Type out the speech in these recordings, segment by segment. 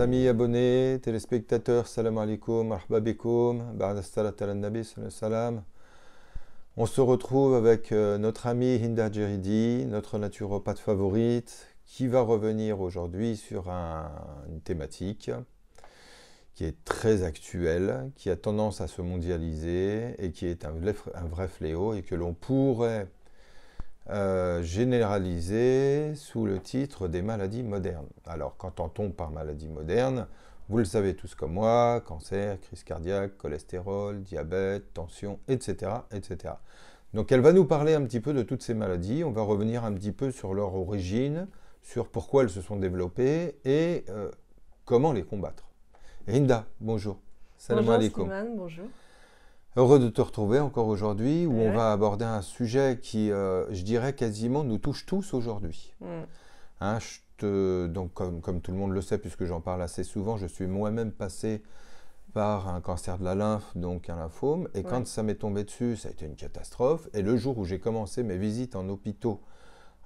amis abonnés, téléspectateurs, salam alaikum, marhaba bikoum, ba'da salat ala nabi, salam. On se retrouve avec notre amie Hinda Djeridi, notre naturopathe favorite, qui va revenir aujourd'hui sur une thématique qui est très actuelle, qui a tendance à se mondialiser et qui est un vrai fléau et que l'on pourrait généralisé sous le titre des maladies modernes. Alors, qu'entend-on par maladies modernes? Vous le savez tous comme moi, cancer, crise cardiaque, cholestérol, diabète, tension, etc., etc. Donc, elle va nous parler un petit peu de toutes ces maladies. On va revenir un petit peu sur leur origine, sur pourquoi elles se sont développées et comment les combattre. Hinda, bonjour. Salam alaikum. Bonjour. Heureux de te retrouver encore aujourd'hui, où on va aborder un sujet qui, je dirais, quasiment nous touche tous aujourd'hui. Hein, donc, comme tout le monde le sait, puisque j'en parle assez souvent, je suis moi-même passé par un cancer de la lymphe, donc un lymphome, et quand ça m'est tombé dessus, ça a été une catastrophe. Et le jour où j'ai commencé mes visites en hôpital,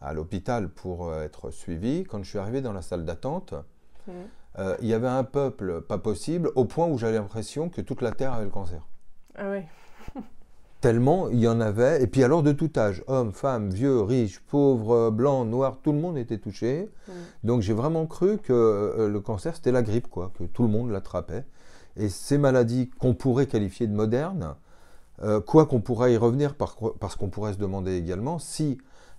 à l'hôpital pour être suivi, quand je suis arrivé dans la salle d'attente, il y avait un peuple pas possible, au point où j'avais l'impression que toute la Terre avait le cancer. Ah oui. Tellement il y en avait, et puis alors de tout âge, hommes, femmes, vieux, riches, pauvres, blancs, noirs, tout le monde était touché. Donc j'ai vraiment cru que le cancer c'était la grippe, quoi, que tout le monde l'attrapait. Et ces maladies qu'on pourrait qualifier de modernes, quoi qu'on pourrait y revenir, parce qu'on pourrait se demander également si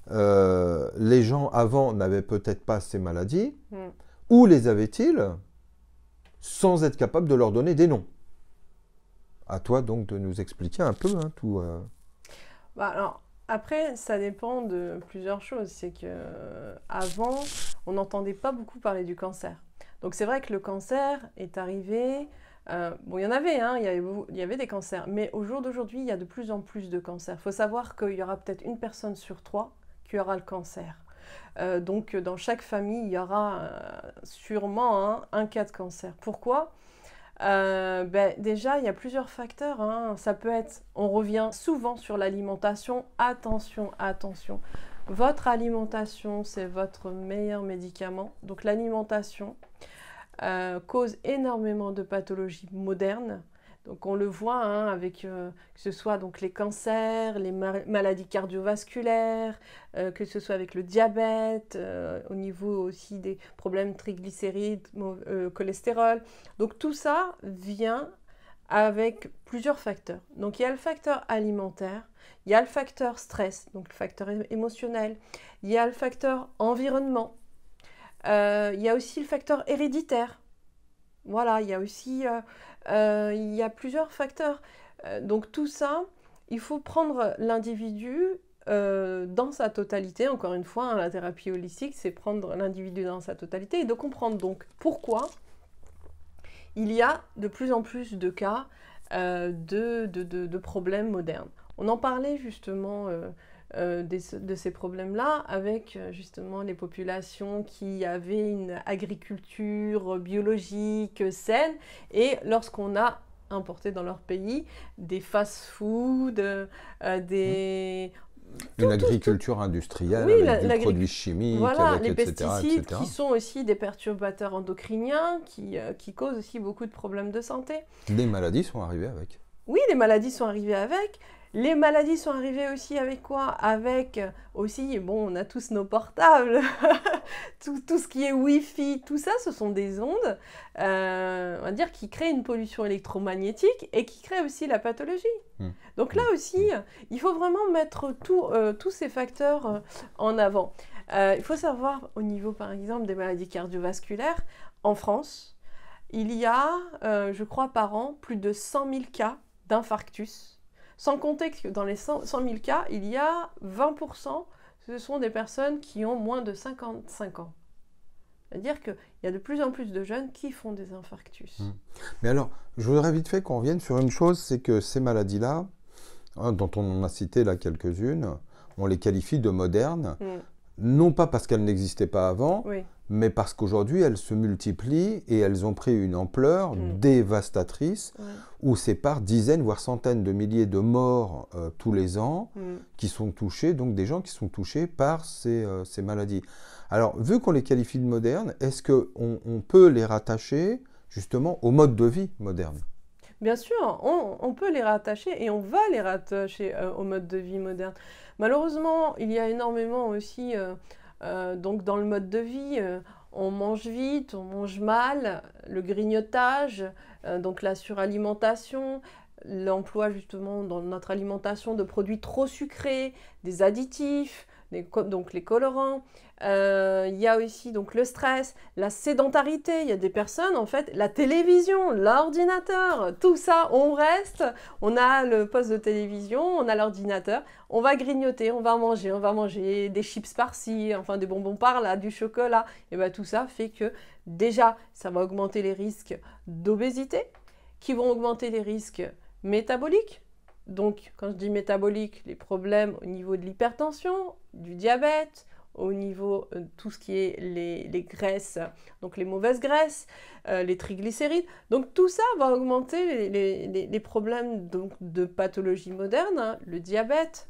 les gens avant n'avaient peut-être pas ces maladies, où les avaient-ils sans être capables de leur donner des noms. À toi donc de nous expliquer un peu tout. Alors, après, ça dépend de plusieurs choses. C'est que avant, on n'entendait pas beaucoup parler du cancer. Donc c'est vrai que le cancer est arrivé. Bon, il y en avait, hein, il y avait des cancers. Mais au jour d'aujourd'hui, il y a de plus en plus de cancers. Il faut savoir qu'il y aura peut-être une personne sur 3 qui aura le cancer. Donc dans chaque famille, il y aura sûrement un cas de cancer. Pourquoi ? Déjà, il y a plusieurs facteurs. Hein. Ça peut être, on revient souvent sur l'alimentation. Attention, attention. Votre alimentation, c'est votre meilleur médicament. Donc l'alimentation cause énormément de pathologies modernes. Donc on le voit avec que ce soit donc les cancers, les maladies cardiovasculaires, que ce soit avec le diabète, au niveau aussi des problèmes triglycérides, cholestérol. Donc tout ça vient avec plusieurs facteurs. Donc il y a le facteur alimentaire, il y a le facteur stress, donc le facteur émotionnel, il y a le facteur environnement, il y a aussi le facteur héréditaire. Voilà, il y a aussi il y a plusieurs facteurs. Donc tout ça, il faut prendre l'individu dans sa totalité. Encore une fois, la thérapie holistique, c'est prendre l'individu dans sa totalité et de comprendre donc pourquoi il y a de plus en plus de cas de problèmes modernes. On en parlait justement de ces problèmes-là avec justement les populations qui avaient une agriculture biologique saine et lorsqu'on a importé dans leur pays des fast-food, une agriculture industrielle avec des produits chimiques, voilà, avec, les etc., pesticides etc. qui sont aussi des perturbateurs endocriniens qui causent aussi beaucoup de problèmes de santé. Les maladies sont arrivées avec. Oui, les maladies sont arrivées avec. Les maladies sont arrivées aussi avec quoi? Avec aussi, bon, on a tous nos portables, tout ce qui est Wi-Fi, tout ça, ce sont des ondes, on va dire, qui créent une pollution électromagnétique et qui créent aussi la pathologie. Donc là aussi, il faut vraiment mettre tous ces facteurs en avant. Il faut savoir, au niveau, par exemple, des maladies cardiovasculaires, en France, il y a, je crois, par an, plus de 100 000 cas d'infarctus. Sans compter que dans les 100 000 cas, il y a 20%, ce sont des personnes qui ont moins de 55 ans. C'est-à-dire qu'il y a de plus en plus de jeunes qui font des infarctus. Mais alors, je voudrais vite fait qu'on revienne sur une chose, c'est que ces maladies-là, dont on en a cité là quelques-unes, on les qualifie de modernes, non pas parce qu'elles n'existaient pas avant, mais parce qu'aujourd'hui, elles se multiplient et elles ont pris une ampleur dévastatrice, où c'est par dizaines, voire centaines de milliers de morts tous les ans qui sont touchés, donc des gens qui sont touchés par ces maladies. Alors, vu qu'on les qualifie de modernes, est-ce qu'on peut les rattacher justement au mode de vie moderne? Bien sûr, on peut les rattacher et on va les rattacher au mode de vie moderne. Malheureusement, il y a énormément aussi, donc dans le mode de vie, on mange vite, on mange mal, le grignotage, donc la suralimentation, l'emploi justement dans notre alimentation de produits trop sucrés, des additifs, donc les colorants. Il y a aussi donc le stress, la sédentarité. Il y a des personnes, en fait, la télévision, l'ordinateur, tout ça, on reste. On a le poste de télévision, on a l'ordinateur, on va grignoter, on va manger des chips par-ci, enfin des bonbons par-là, du chocolat. Et bien tout ça fait que déjà, ça va augmenter les risques d'obésité, qui vont augmenter les risques métaboliques. Donc, quand je dis métabolique, les problèmes au niveau de l'hypertension, du diabète, au niveau de tout ce qui est les graisses, donc les mauvaises graisses, les triglycérides. Donc tout ça va augmenter les problèmes donc, de pathologie moderne, hein. Le diabète,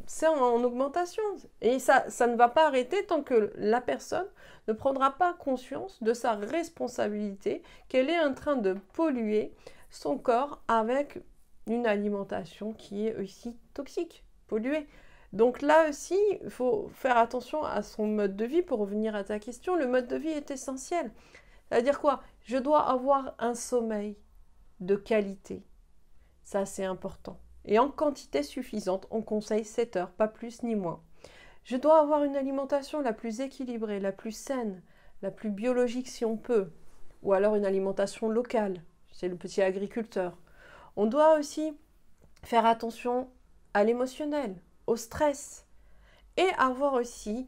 c'est en augmentation. Et ça ne va pas arrêter tant que la personne ne prendra pas conscience de sa responsabilité, qu'elle est en train de polluer son corps avec une alimentation qui est aussi toxique, polluée. Donc là aussi, il faut faire attention à son mode de vie. Pour revenir à ta question, le mode de vie est essentiel. C'est-à-dire quoi? Je dois avoir un sommeil de qualité. Ça, c'est important. Et en quantité suffisante, on conseille 7 heures, pas plus ni moins. Je dois avoir une alimentation la plus équilibrée, la plus saine, la plus biologique si on peut. Ou alors une alimentation locale, c'est le petit agriculteur. On doit aussi faire attention à l'émotionnel, au stress, et avoir aussi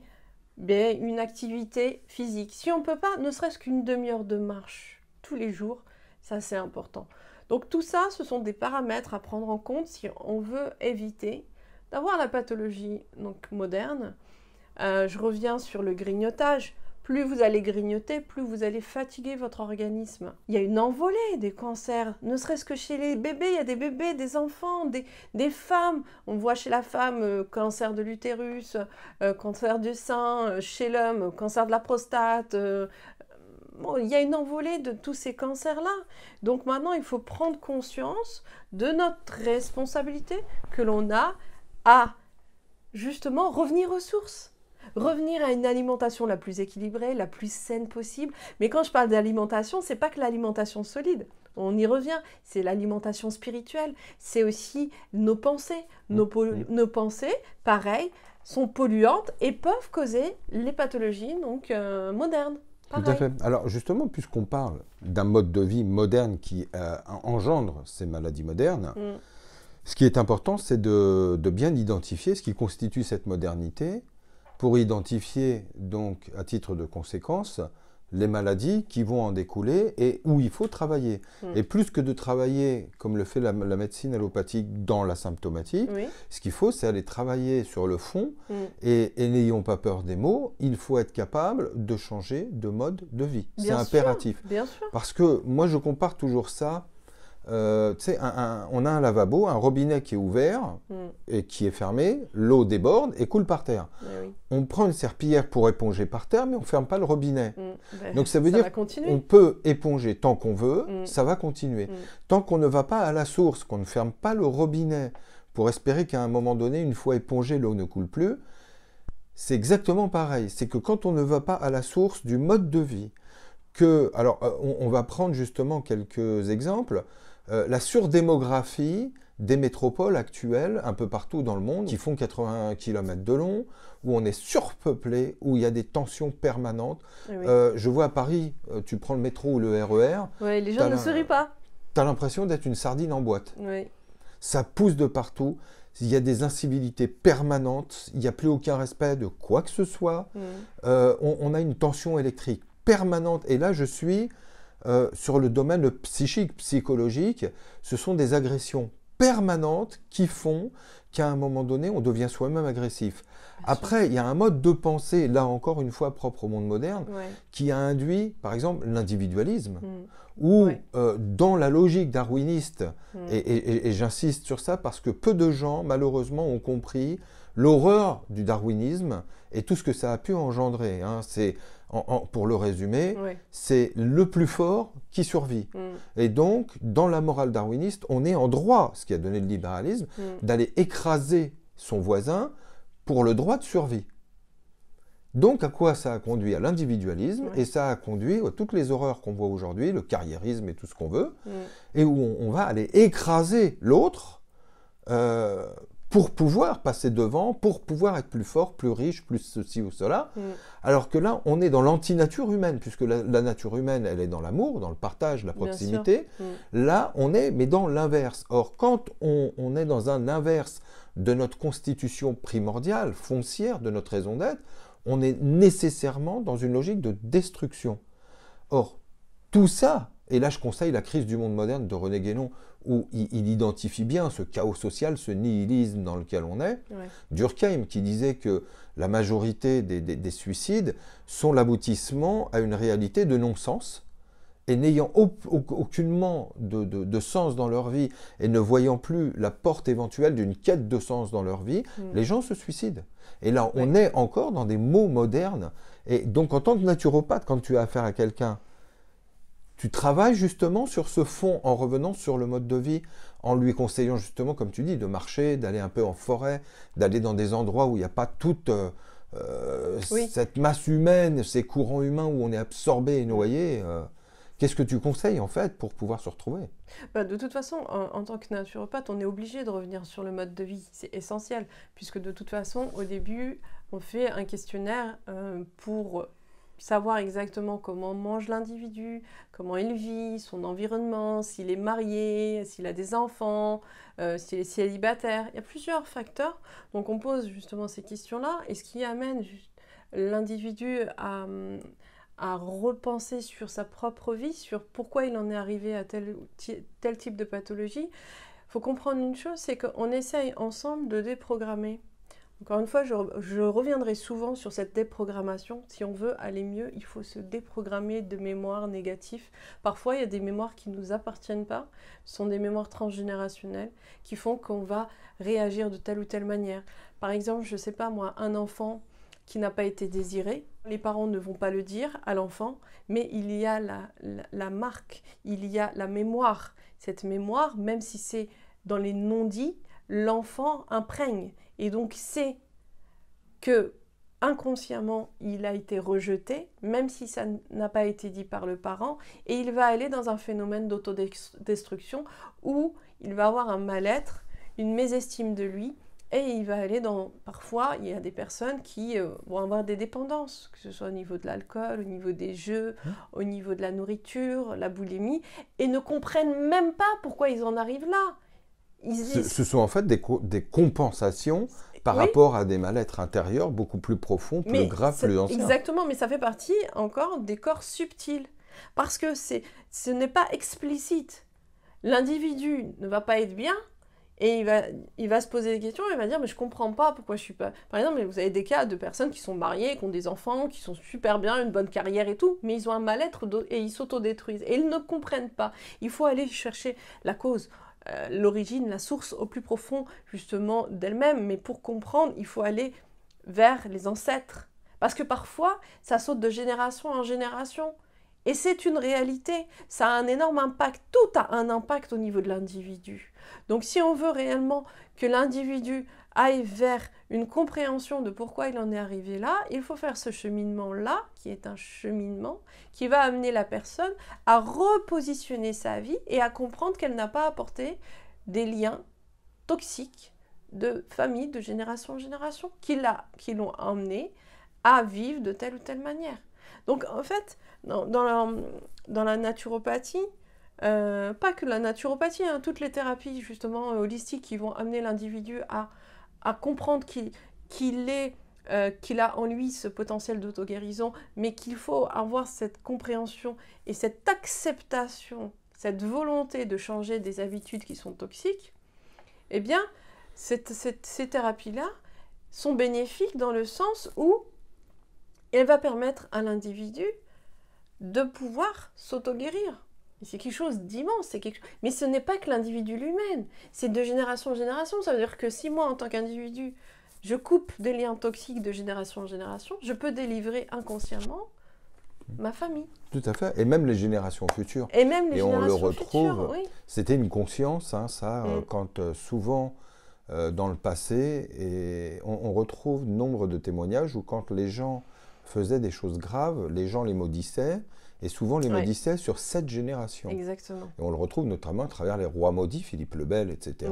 une activité physique. Si on ne peut pas, ne serait-ce qu'une demi-heure de marche tous les jours, ça c'est important. Donc tout ça, ce sont des paramètres à prendre en compte si on veut éviter d'avoir la pathologie donc, moderne. Je reviens sur le grignotage. Plus vous allez grignoter, plus vous allez fatiguer votre organisme. Il y a une envolée des cancers, ne serait-ce que chez les bébés. Il y a des bébés, des enfants, des femmes. On voit chez la femme cancer de l'utérus, cancer du sein, chez l'homme, cancer de la prostate. Bon, il y a une envolée de tous ces cancers-là. Donc maintenant, il faut prendre conscience de notre responsabilité que l'on a à justement revenir aux sources. Revenir à une alimentation la plus équilibrée, la plus saine possible. Mais quand je parle d'alimentation, c'est pas que l'alimentation solide. On y revient, c'est l'alimentation spirituelle. C'est aussi nos pensées. Nos pensées, pareil, sont polluantes et peuvent causer les pathologies donc, modernes. Pareil. Tout à fait. Alors justement, puisqu'on parle d'un mode de vie moderne qui engendre ces maladies modernes, ce qui est important, c'est de bien identifier ce qui constitue cette modernité, pour identifier, donc, à titre de conséquence, les maladies qui vont en découler et où il faut travailler. Et plus que de travailler, comme le fait la médecine allopathique, dans la symptomatique, ce qu'il faut, c'est aller travailler sur le fond. Et n'ayons pas peur des mots, il faut être capable de changer de mode de vie. C'est impératif. Bien sûr. Parce que moi, je compare toujours ça. Tu sais, on a un lavabo, un robinet qui est ouvert et qui est fermé, l'eau déborde et coule par terre. On prend une serpillière pour éponger par terre, mais on ne ferme pas le robinet. Donc ça veut dire qu'on peut éponger tant qu'on veut, ça va continuer. Tant qu'on ne va pas à la source, qu'on ne ferme pas le robinet pour espérer qu'à un moment donné, une fois épongé, l'eau ne coule plus, c'est exactement pareil. C'est que quand on ne va pas à la source du mode de vie, alors on va prendre justement quelques exemples. La surdémographie des métropoles actuelles, un peu partout dans le monde, qui font 80 km de long, où on est surpeuplé, où il y a des tensions permanentes. Je vois à Paris, tu prends le métro ou le RER. Ouais, les gens ne se rient pas. Tu as l'impression d'être une sardine en boîte. Ça pousse de partout. Il y a des incivilités permanentes. Il n'y a plus aucun respect de quoi que ce soit. On a une tension électrique permanente. Et là, je suis sur le domaine psychique, psychologique. Ce sont des agressions permanentes qui font qu'à un moment donné, on devient soi-même agressif. Après, il y a un mode de pensée, là encore une fois propre au monde moderne, qui a induit, par exemple, l'individualisme, où dans la logique darwiniste, et j'insiste sur ça parce que peu de gens, malheureusement, ont compris l'horreur du darwinisme et tout ce que ça a pu engendrer. Hein. Pour le résumer, c'est le plus fort qui survit. Et donc, dans la morale darwiniste, on est en droit, ce qui a donné le libéralisme, d'aller écraser son voisin pour le droit de survie. Donc, à quoi ça a conduit? À l'individualisme, et ça a conduit à toutes les horreurs qu'on voit aujourd'hui, le carriérisme et tout ce qu'on veut, et où on va aller écraser l'autre pour pouvoir passer devant, pour pouvoir être plus fort, plus riche, plus ceci ou cela. Alors que là, on est dans l'antinature humaine, puisque la nature humaine, elle est dans l'amour, dans le partage, la proximité. Là, on est, mais dans l'inverse. Or, quand on est dans un inverse de notre constitution primordiale, foncière, de notre raison d'être, on est nécessairement dans une logique de destruction. Or, tout ça, et là je conseille La crise du monde moderne de René Guénon, où il identifie bien ce chaos social, ce nihilisme dans lequel on est. Durkheim qui disait que la majorité des suicides sont l'aboutissement à une réalité de non-sens, et n'ayant aucunement de sens dans leur vie, et ne voyant plus la porte éventuelle d'une quête de sens dans leur vie, les gens se suicident. Et là, on est encore dans des mots modernes. Et donc, en tant que naturopathe, quand tu as affaire à quelqu'un, tu travailles justement sur ce fond en revenant sur le mode de vie, en lui conseillant justement, comme tu dis, de marcher, d'aller un peu en forêt, d'aller dans des endroits où il n'y a pas toute cette masse humaine, ces courants humains où on est absorbé et noyé. Qu'est-ce que tu conseilles en fait pour pouvoir se retrouver? De toute façon, en tant que naturopathe, on est obligé de revenir sur le mode de vie. C'est essentiel, puisque de toute façon, au début, on fait un questionnaire pour savoir exactement comment mange l'individu, comment il vit, son environnement, s'il est marié, s'il a des enfants, s'il est célibataire. Il y a plusieurs facteurs. Donc on pose justement ces questions-là, et ce qui amène l'individu à repenser sur sa propre vie, sur pourquoi il en est arrivé à tel type de pathologie. Il faut comprendre une chose, c'est qu'on essaye ensemble de déprogrammer. Encore une fois, je reviendrai souvent sur cette déprogrammation. Si on veut aller mieux, il faut se déprogrammer de mémoires négatives. Parfois, il y a des mémoires qui ne nous appartiennent pas. Ce sont des mémoires transgénérationnelles qui font qu'on va réagir de telle ou telle manière. Par exemple, je ne sais pas moi, un enfant qui n'a pas été désiré, les parents ne vont pas le dire à l'enfant, mais il y a la marque, il y a la mémoire. Cette mémoire, même si c'est dans les non-dits, l'enfant imprègne. Et donc, c'est que inconsciemment, il a été rejeté, même si ça n'a pas été dit par le parent, et il va aller dans un phénomène d'autodestruction où il va avoir un mal-être, une mésestime de lui, et il va aller dans... Parfois, il y a des personnes qui vont avoir des dépendances, que ce soit au niveau de l'alcool, au niveau des jeux, au niveau de la nourriture, la boulimie, et ne comprennent même pas pourquoi ils en arrivent là. Ce sont en fait des compensations par rapport à des mal-être intérieurs beaucoup plus profonds, plus graves, plus anciens. Exactement, mais ça fait partie encore des corps subtils. Parce que ce n'est pas explicite. L'individu ne va pas être bien et il va se poser des questions, il va dire mais je comprends pas pourquoi je suis pas... Par exemple, vous avez des cas de personnes qui sont mariées, qui ont des enfants, qui sont super bien, une bonne carrière et tout, mais ils ont un mal-être et ils s'autodétruisent. Et ils ne comprennent pas. Il faut aller chercher la cause. L'origine, la source au plus profond justement d'elle-même, mais pour comprendre, il faut aller vers les ancêtres. Parce que parfois, ça saute de génération en génération. Et c'est une réalité, ça a un énorme impact, tout a un impact au niveau de l'individu. Donc si on veut réellement que l'individu aille vers une compréhension de pourquoi il en est arrivé là, il faut faire ce cheminement-là, qui est un cheminement qui va amener la personne à repositionner sa vie et à comprendre qu'elle n'a pas apporté des liens toxiques de famille, de génération en génération, qui l'ont amené à vivre de telle ou telle manière. Donc en fait, dans la naturopathie, pas que la naturopathie, hein, toutes les thérapies justement holistiques qui vont amener l'individu à comprendre qu'il a en lui ce potentiel d'auto-guérison, mais qu'il faut avoir cette compréhension et cette acceptation, cette volonté de changer des habitudes qui sont toxiques, eh bien, ces thérapies-là sont bénéfiques dans le sens où elles vont permettre à l'individu de pouvoir s'auto-guérir. C'est quelque chose d'immense. Mais ce n'est pas que l'individu lui-même. C'est de génération en génération. Ça veut dire que si moi, en tant qu'individu, je coupe des liens toxiques de génération en génération, je peux délivrer inconsciemment ma famille. Tout à fait. Et même les générations futures. Et même les générations on le retrouve. Futures, oui. C'était une conscience, hein, ça, quand souvent, dans le passé, et on retrouve nombre de témoignages où quand les gens faisaient des choses graves, les gens les maudissaient, et souvent les maudissaient sur 7 générations. Exactement. Et on le retrouve notamment à travers les rois maudits, Philippe le Bel, etc.,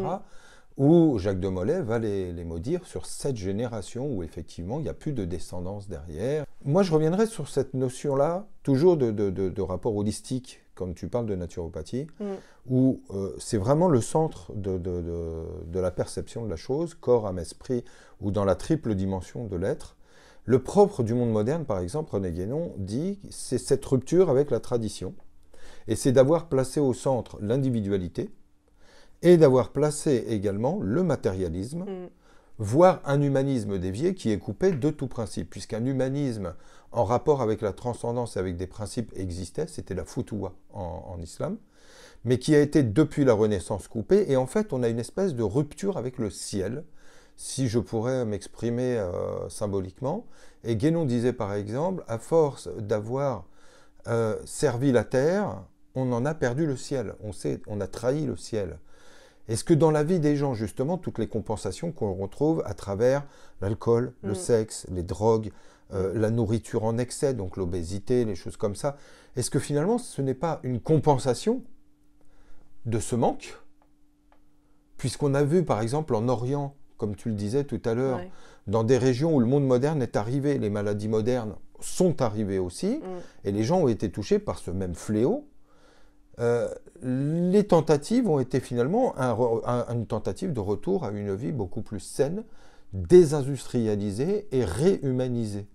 où Jacques de Molay va les maudire sur 7 générations, où effectivement il n'y a plus de descendance derrière. Moi je reviendrai sur cette notion-là, toujours de rapport holistique, comme tu parles de naturopathie, où c'est vraiment le centre de la perception de la chose, corps, âme, esprit, ou dans la triple dimension de l'être. Le propre du monde moderne, par exemple, René Guénon dit, c'est cette rupture avec la tradition, et c'est d'avoir placé au centre l'individualité, et d'avoir placé également le matérialisme, voire un humanisme dévié qui est coupé de tout principe, puisqu'un humanisme en rapport avec la transcendance et avec des principes existait, c'était la Futuwa en islam, mais qui a été depuis la Renaissance coupé, et en fait on a une espèce de rupture avec le ciel, si je pourrais m'exprimer symboliquement. Et Guénon disait par exemple, à force d'avoir servi la terre, on en a perdu le ciel, on a trahi le ciel. Est-ce que dans la vie des gens, justement, toutes les compensations qu'on retrouve à travers l'alcool, le sexe, les drogues, la nourriture en excès, donc l'obésité, les choses comme ça, est-ce que finalement ce n'est pas une compensation de ce manque? Puisqu'on a vu par exemple en Orient, comme tu le disais tout à l'heure, dans des régions où le monde moderne est arrivé, les maladies modernes sont arrivées aussi, et les gens ont été touchés par ce même fléau. Les tentatives ont été finalement une tentative de retour à une vie beaucoup plus saine, désindustrialisée et réhumanisée.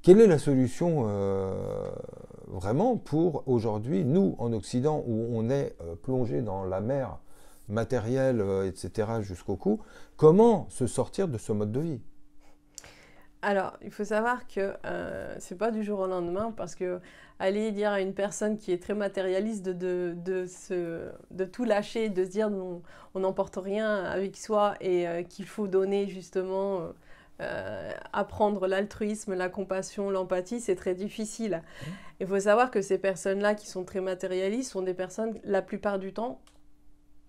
Quelle est la solution vraiment pour aujourd'hui, nous en Occident, où on est plongé dans la mer matérielle, etc., jusqu'au cou, comment se sortir de ce mode de vie? Alors, il faut savoir que c'est pas du jour au lendemain, parce que aller dire à une personne qui est très matérialiste de tout lâcher, de se dire non, on n'emporte rien avec soi et qu'il faut donner justement, apprendre l'altruisme, la compassion, l'empathie, c'est très difficile. Il faut savoir que ces personnes-là qui sont très matérialistes sont des personnes, la plupart du temps,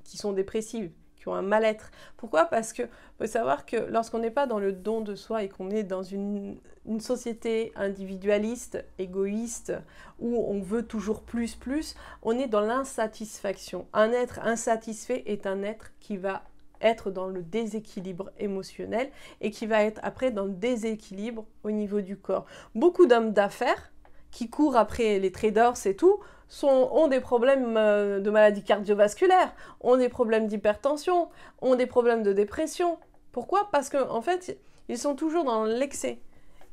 qui sont dépressives, qui ont un mal-être. Pourquoi? Parce que faut savoir que lorsqu'on n'est pas dans le don de soi et qu'on est dans une société individualiste, égoïste, où on veut toujours plus, on est dans l'insatisfaction. Un être insatisfait est un être qui va être dans le déséquilibre émotionnel et qui va être après dans le déséquilibre au niveau du corps. Beaucoup d'hommes d'affaires qui courent après les traders et tout, ont des problèmes de maladies cardiovasculaires, ont des problèmes d'hypertension, ont des problèmes de dépression. Pourquoi? Parce qu'en fait, ils sont toujours dans l'excès.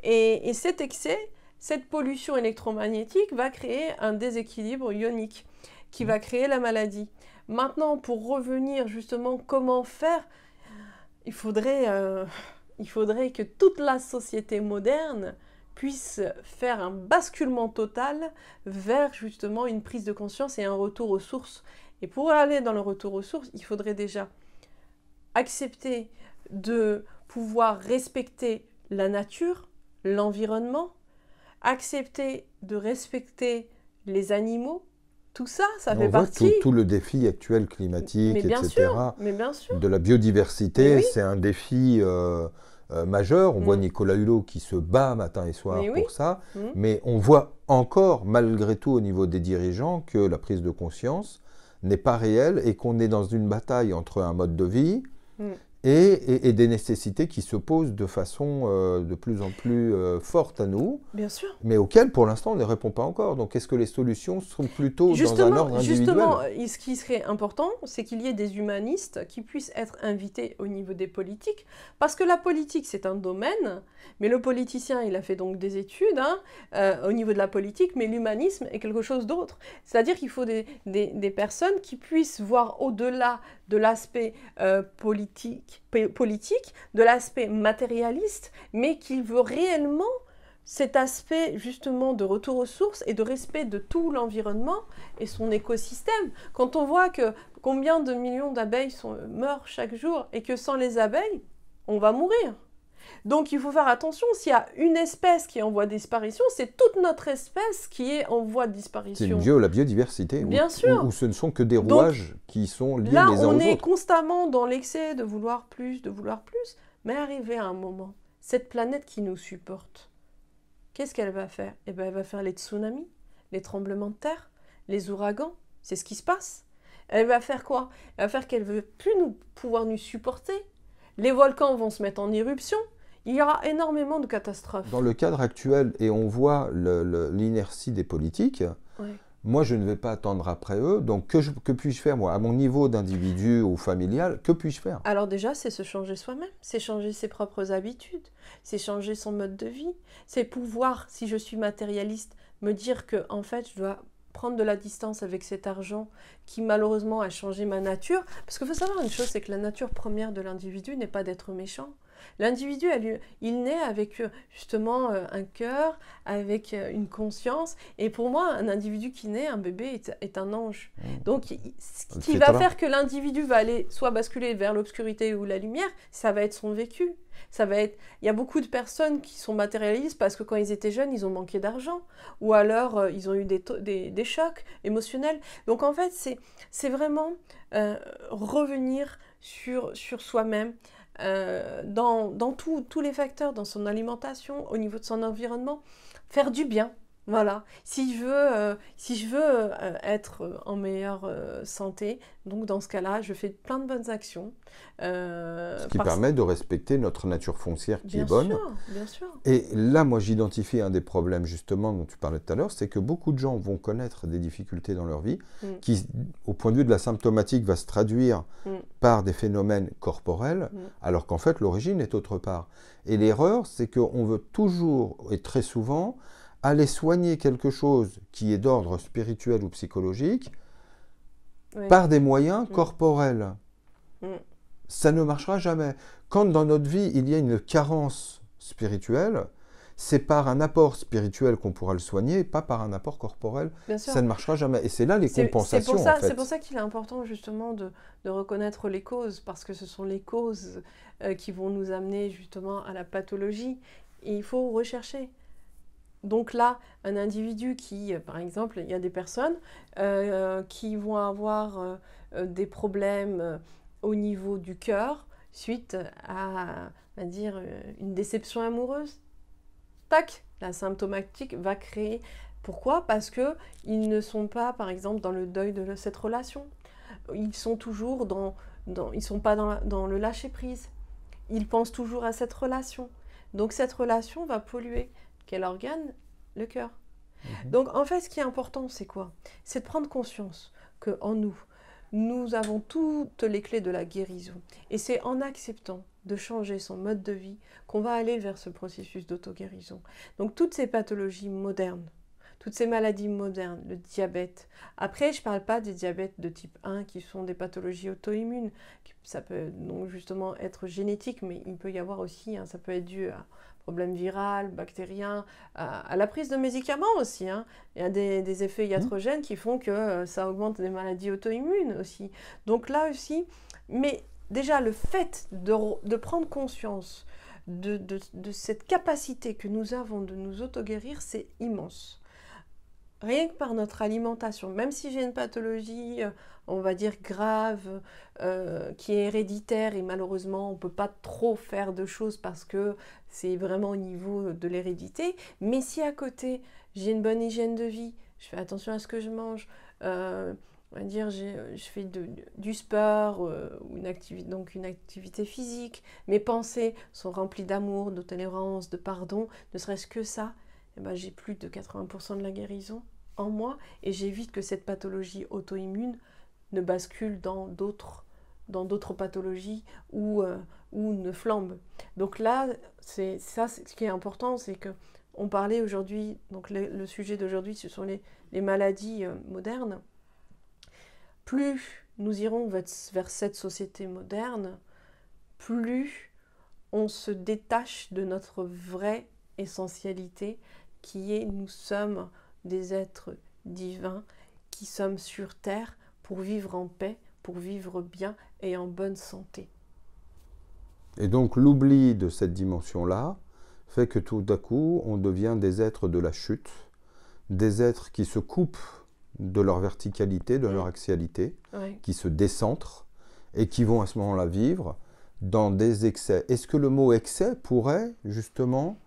Et cet excès, cette pollution électromagnétique va créer un déséquilibre ionique qui va créer la maladie. Maintenant, pour revenir justement comment faire, il faudrait que toute la société moderne puisse faire un basculement total vers justement une prise de conscience et un retour aux sources. Et pour aller dans le retour aux sources, il faudrait déjà accepter de pouvoir respecter la nature, l'environnement, accepter de respecter les animaux. Tout ça, ça fait partie. Tout le défi actuel climatique, etc., mais bien sûr. de la biodiversité, c'est un défi majeur. On voit Nicolas Hulot qui se bat matin et soir pour ça, mais on voit encore, malgré tout, au niveau des dirigeants, que la prise de conscience n'est pas réelle et qu'on est dans une bataille entre un mode de vie et des nécessités qui se posent de façon de plus en plus forte à nous, bien sûr, mais auxquelles, pour l'instant, on ne répond pas encore. Donc, est-ce que les solutions sont plutôt dans un ordre individuel? Justement, ce qui serait important, c'est qu'il y ait des humanistes qui puissent être invités au niveau des politiques, parce que la politique, c'est un domaine, mais le politicien, il a fait donc des études au niveau de la politique, mais l'humanisme est quelque chose d'autre. C'est-à-dire qu'il faut des personnes qui puissent voir au-delà de l'aspect politique, de l'aspect matérialiste, mais qu'il veut réellement cet aspect justement de retour aux sources et de respect de tout l'environnement et son écosystème. Quand on voit que combien de millions d'abeilles meurent chaque jour et que sans les abeilles, on va mourir. Donc il faut faire attention, s'il y a une espèce qui est en voie de disparition, c'est toute notre espèce qui est en voie de disparition. C'est lié à la biodiversité, bien sûr. Où ce ne sont que des rouages qui sont liés les uns aux autres. Là, on est constamment dans l'excès de vouloir plus, mais arrivé à un moment, cette planète qui nous supporte, qu'est-ce qu'elle va faire? Eh bien, elle va faire les tsunamis, les tremblements de terre, les ouragans, c'est ce qui se passe. Elle va faire quoi? Elle va faire qu'elle ne veut plus pouvoir nous supporter. Les volcans vont se mettre en éruption. Il y aura énormément de catastrophes. Dans le cadre actuel, et on voit l'inertie des politiques, oui. Moi je ne vais pas attendre après eux, donc que puis-je faire moi? À mon niveau d'individu ou familial, que puis-je faire? Alors déjà, c'est se changer soi-même, c'est changer ses propres habitudes, c'est changer son mode de vie, c'est pouvoir, si je suis matérialiste, me dire que en fait je dois prendre de la distance avec cet argent qui malheureusement a changé ma nature. Parce qu'il faut savoir une chose, c'est que la nature première de l'individu n'est pas d'être méchant. L'individu, il naît avec justement un cœur, avec une conscience. Et pour moi, un individu qui naît, un bébé, est un ange. Donc, ce qui va faire que l'individu va aller soit basculer vers l'obscurité ou la lumière, ça va être son vécu. Il y a beaucoup de personnes qui sont matérialistes parce que quand ils étaient jeunes, ils ont manqué d'argent. Ou alors, ils ont eu des chocs émotionnels. Donc, en fait, c'est vraiment revenir sur soi-même. Dans tous les facteurs, dans son alimentation, au niveau de son environnement, faire du bien. Voilà. Si je veux être en meilleure santé, donc dans ce cas-là, je fais plein de bonnes actions. Ce qui permet de respecter notre nature foncière qui est bonne. Bien sûr. Et là, moi, j'identifie un des problèmes, justement, dont tu parlais tout à l'heure, c'est que beaucoup de gens vont connaître des difficultés dans leur vie, qui, au point de vue de la symptomatique, va se traduire par des phénomènes corporels, alors qu'en fait, l'origine est autre part. Et l'erreur, c'est qu'on veut toujours, et très souvent, aller soigner quelque chose qui est d'ordre spirituel ou psychologique par des moyens corporels. Ça ne marchera jamais. Quand dans notre vie, il y a une carence spirituelle, c'est par un apport spirituel qu'on pourra le soigner, et pas par un apport corporel. Ça ne marchera jamais. Et c'est là les compensations, en fait. C'est pour ça qu'il est important, justement, de reconnaître les causes, parce que ce sont les causes qui vont nous amener, justement, à la pathologie. Et il faut rechercher. Donc là, un individu qui, par exemple, il y a des personnes qui vont avoir des problèmes au niveau du cœur suite à, on va dire, une déception amoureuse. Tac, la symptomatique va créer. Pourquoi? Parce qu'ils ne sont pas, par exemple, dans le deuil de cette relation. Ils sont toujours ils sont pas dans le lâcher-prise. Ils pensent toujours à cette relation. Donc cette relation va polluer. Quel organe? Le cœur. Donc en fait, ce qui est important, c'est quoi? C'est de prendre conscience qu'en nous avons toutes les clés de la guérison. Et c'est en acceptant de changer son mode de vie qu'on va aller vers ce processus d'auto-guérison. Donc toutes ces pathologies modernes, toutes ces maladies modernes, le diabète. Après, je ne parle pas des diabètes de type 1 qui sont des pathologies auto-immunes. Ça peut donc justement être génétique, mais il peut y avoir aussi, ça peut être dû à problème viral, bactérien, à la prise de médicaments aussi. Il y a des effets iatrogènes qui font que ça augmente des maladies auto-immunes aussi. Donc là aussi, mais déjà le fait de prendre conscience de cette capacité que nous avons de nous auto-guérir, c'est immense. Rien que par notre alimentation, même si j'ai une pathologie, on va dire grave, qui est héréditaire et malheureusement on ne peut pas trop faire de choses parce que c'est vraiment au niveau de l'hérédité, mais si à côté j'ai une bonne hygiène de vie, je fais attention à ce que je mange, on va dire je fais du sport, donc une activité physique, mes pensées sont remplies d'amour, de tolérance, de pardon, ne serait-ce que ça, eh ben, j'ai plus de 80% de la guérison en moi et j'évite que cette pathologie auto-immune ne bascule dans d'autres pathologies ou ne flambe. Donc là, c'est ça, ce qui est important, c'est que on parlait aujourd'hui, donc le sujet d'aujourd'hui, ce sont les maladies modernes. Plus nous irons vers cette société moderne, plus on se détache de notre vraie essentialité qui est nous sommes des êtres divins qui sommes sur terre pour vivre en paix, pour vivre bien et en bonne santé. Et donc l'oubli de cette dimension-là fait que tout d'un coup, on devient des êtres de la chute, des êtres qui se coupent de leur verticalité, de leur axialité, qui se décentrent et qui vont à ce moment-là vivre dans des excès. Est-ce que le mot excès pourrait justement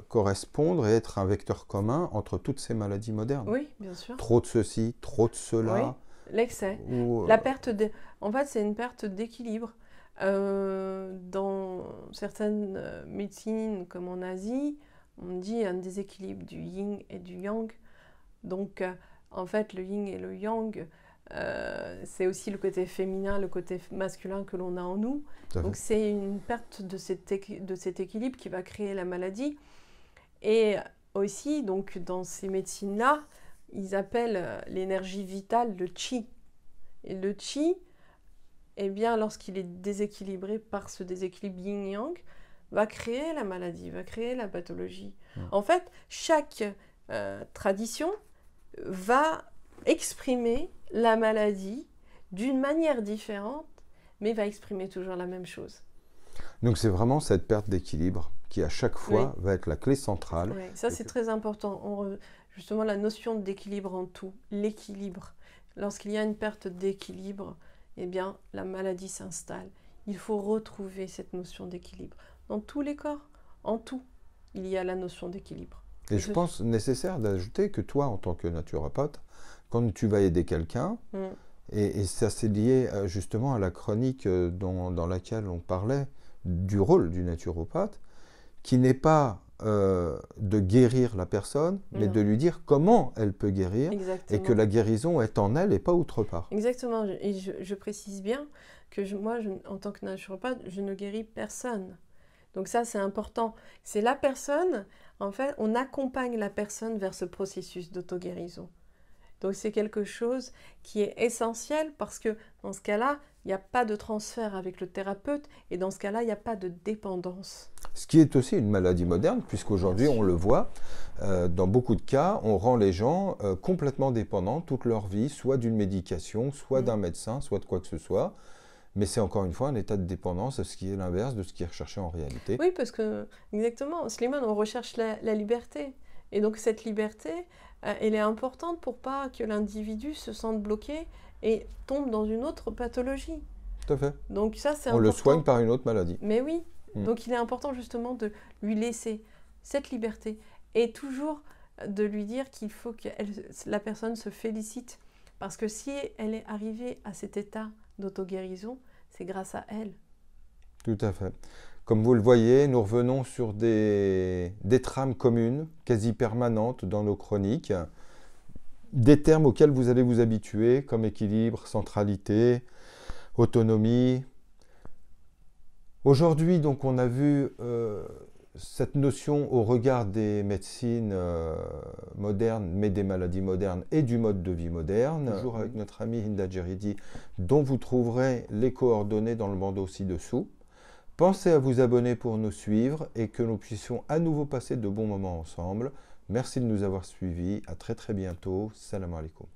correspondre et être un vecteur commun entre toutes ces maladies modernes? Oui, bien sûr. Trop de ceci, trop de cela. Oui, l'excès. La perte en fait, c'est une perte d'équilibre. Dans certaines médecines, comme en Asie, on dit un déséquilibre du yin et du yang. Donc, en fait, le yin et le yang, c'est aussi le côté féminin, le côté masculin que l'on a en nous. Donc, c'est une perte de cet équilibre qui va créer la maladie. Et aussi, donc, dans ces médecines-là, ils appellent l'énergie vitale le qi. Et le qi, eh bien, lorsqu'il est déséquilibré par ce déséquilibre yin-yang, va créer la maladie, va créer la pathologie. En fait, chaque tradition va exprimer la maladie d'une manière différente, mais va exprimer toujours la même chose. Donc c'est vraiment cette perte d'équilibre qui à chaque fois va être la clé centrale. Oui, ça c'est très important. Justement, la notion d'équilibre en tout, l'équilibre. Lorsqu'il y a une perte d'équilibre, eh bien, la maladie s'installe. Il faut retrouver cette notion d'équilibre. Dans tous les corps, en tout, il y a la notion d'équilibre. Et je pense nécessaire d'ajouter que toi, en tant que naturopathe, quand tu vas aider quelqu'un, et ça c'est lié justement à la chronique dans laquelle on parlait du rôle du naturopathe, qui n'est pas de guérir la personne, mais de lui dire comment elle peut guérir. Exactement. Et que la guérison est en elle et pas autre part. Exactement. Et je précise bien que moi, en tant que naturopathe, je ne guéris personne. Donc ça, c'est important. C'est la personne, en fait, on accompagne la personne vers ce processus d'auto-guérison. Donc c'est quelque chose qui est essentiel parce que dans ce cas-là, il n'y a pas de transfert avec le thérapeute et dans ce cas-là, il n'y a pas de dépendance. Ce qui est aussi une maladie moderne, puisqu'aujourd'hui, on le voit, dans beaucoup de cas, on rend les gens complètement dépendants toute leur vie, soit d'une médication, soit d'un médecin, soit de quoi que ce soit. Mais c'est encore une fois un état de dépendance, ce qui est l'inverse de ce qui est recherché en réalité. Oui, parce que, exactement, Slimane, on recherche la liberté. Et donc cette liberté, elle est importante pour pas que l'individu se sente bloqué et tombe dans une autre pathologie. Tout à fait. Donc ça, c'est important. On le soigne par une autre maladie. Mais oui. Donc il est important justement de lui laisser cette liberté et toujours de lui dire qu'il faut que la personne se félicite. Parce que si elle est arrivée à cet état d'auto-guérison, c'est grâce à elle. Tout à fait. Comme vous le voyez, nous revenons sur des trames communes, quasi permanentes dans nos chroniques, des termes auxquels vous allez vous habituer, comme équilibre, centralité, autonomie. Aujourd'hui, donc, on a vu cette notion au regard des médecines modernes, mais des maladies modernes et du mode de vie moderne, toujours avec notre ami Hinda Djeridi, dont vous trouverez les coordonnées dans le bandeau ci-dessous. Pensez à vous abonner pour nous suivre et que nous puissions à nouveau passer de bons moments ensemble. Merci de nous avoir suivis. À très très bientôt. Salam alaikum.